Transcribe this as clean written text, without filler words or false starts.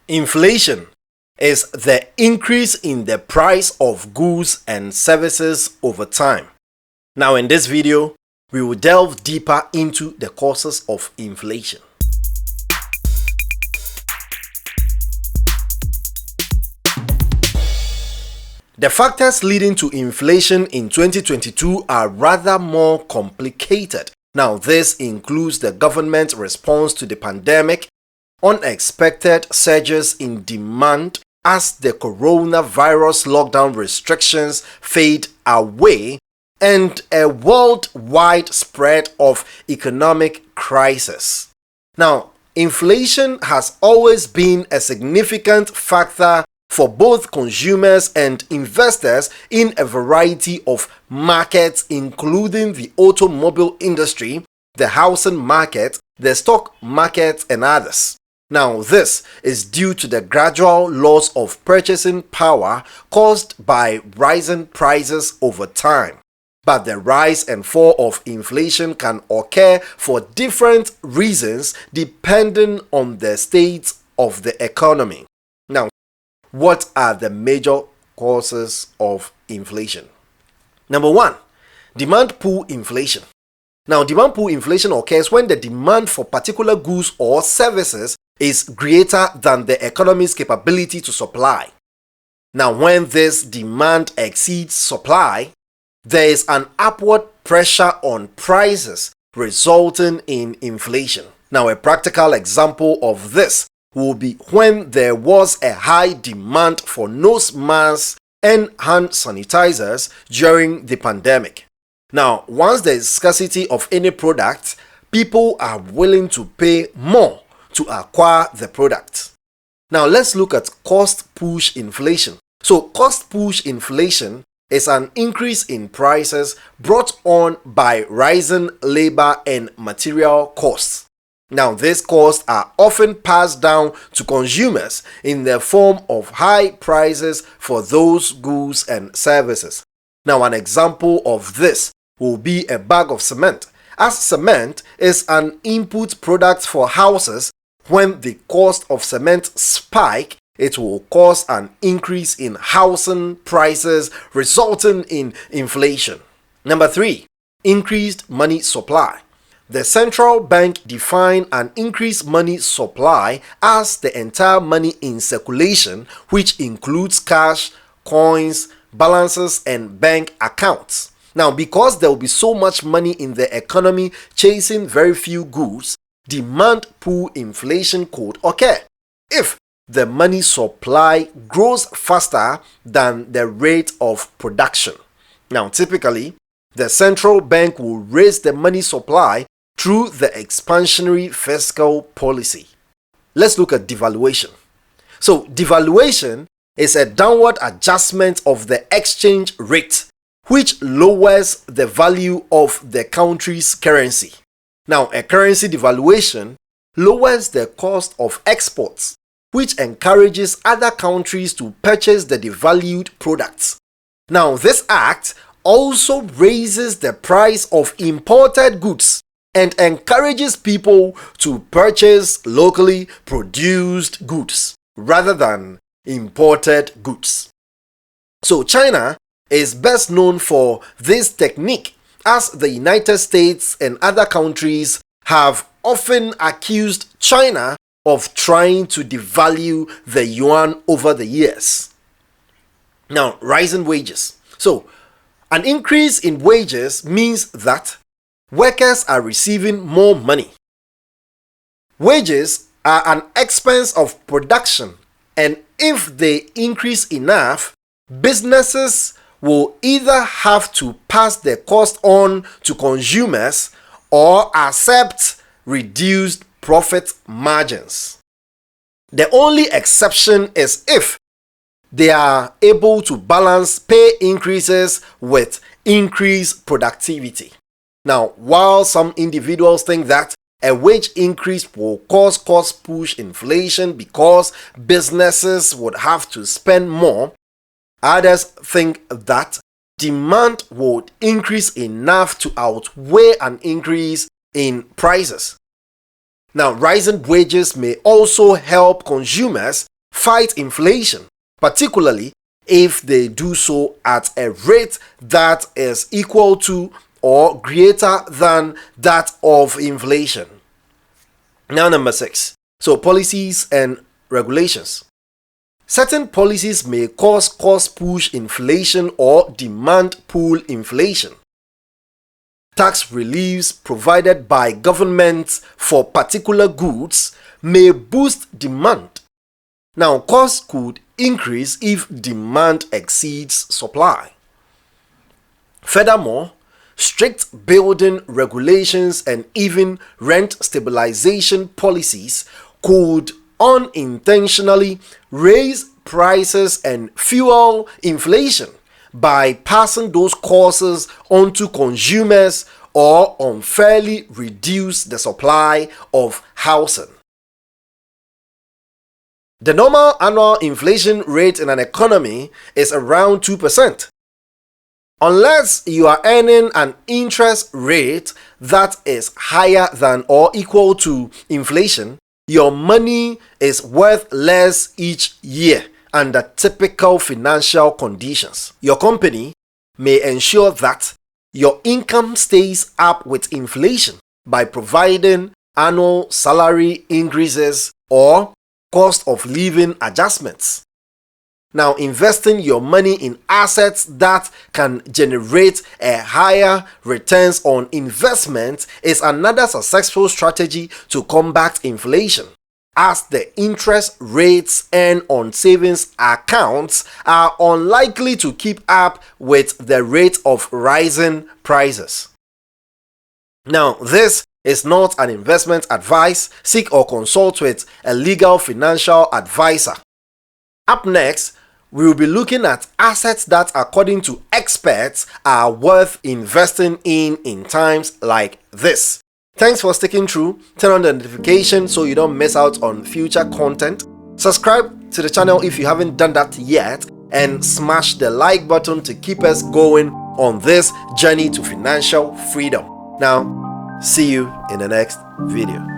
Inflation is the increase in the price of goods and services over time. Now, in this video, we will delve deeper into the causes of inflation. The factors leading to inflation in 2022 are rather more complicated. Now, this includes the government's response to the pandemic, unexpected surges in demand as the coronavirus lockdown restrictions fade away, and a worldwide spread of economic crisis. Now, inflation has always been a significant factor for both consumers and investors in a variety of markets, including the automobile industry, the housing market, the stock market, and others. Now, this is due to the gradual loss of purchasing power caused by rising prices over time. But the rise and fall of inflation can occur for different reasons depending on the state of the economy. Now, what are the major causes of inflation? Number one, demand pull inflation. Now, demand pull inflation occurs when the demand for particular goods or services is greater than the economy's capability to supply. Now, when this demand exceeds supply, there is an upward pressure on prices, resulting in inflation. Now, a practical example of this will be when there was a high demand for nose masks and hand sanitizers during the pandemic. Now, once there is scarcity of any product, people are willing to pay more to acquire the product. Now, let's look at cost push inflation. So, cost push inflation is an increase in prices brought on by rising labor and material costs. Now, these costs are often passed down to consumers in the form of high prices for those goods and services. Now, an example of this will be a bag of cement, as cement is an input product for houses. When the cost of cement spike, it will cause an increase in housing prices, resulting in inflation. Number three, increased money supply. The central bank defined an increased money supply as the entire money in circulation, which includes cash, coins, balances, and bank accounts. Now, because there will be so much money in the economy chasing very few goods, demand pull inflation could occur if the money supply grows faster than the rate of production. Now, typically, the central bank will raise the money supply through the expansionary fiscal policy. Let's look at devaluation. So, devaluation is a downward adjustment of the exchange rate, which lowers the value of the country's currency. Now, a currency devaluation lowers the cost of exports, which encourages other countries to purchase the devalued products. Now, this act also raises the price of imported goods and encourages people to purchase locally produced goods rather than imported goods. So, China is best known for this technique, as the United States and other countries have often accused China of trying to devalue the yuan over the years. Now, rising wages. So, an increase in wages means that workers are receiving more money. Wages are an expense of production, and if they increase enough, businesses will either have to pass the cost on to consumers or accept reduced profit margins. The only exception is if they are able to balance pay increases with increased productivity. Now, while some individuals think that a wage increase will cause cost push inflation because businesses would have to spend more, others think that demand would increase enough to outweigh an increase in prices. Now, rising wages may also help consumers fight inflation, particularly if they do so at a rate that is equal to or greater than that of inflation. Now, number 6. So, policies and regulations. Certain policies may cause cost-push inflation or demand-pull inflation. Tax reliefs provided by governments for particular goods may boost demand. Now, costs could increase if demand exceeds supply. Furthermore, strict building regulations and even rent stabilization policies could unintentionally raise prices and fuel inflation by passing those costs onto consumers or unfairly reduce the supply of housing. The normal annual inflation rate in an economy is around 2%. Unless you are earning an interest rate that is higher than or equal to inflation, your money is worth less each year under typical financial conditions. Your company may ensure that your income stays up with inflation by providing annual salary increases or cost of living adjustments. Now, investing your money in assets that can generate a higher returns on investment is another successful strategy to combat inflation, as the interest rates earned on savings accounts are unlikely to keep up with the rate of rising prices. Now, this is not an investment advice. Seek or consult with a legal financial advisor. Up next, we will be looking at assets that, according to experts, are worth investing in times like this. Thanks for sticking through. Turn on the notification so you don't miss out on future content. Subscribe to the channel if you haven't done that yet, and smash the like button to keep us going on this journey to financial freedom. Now, see you in the next video.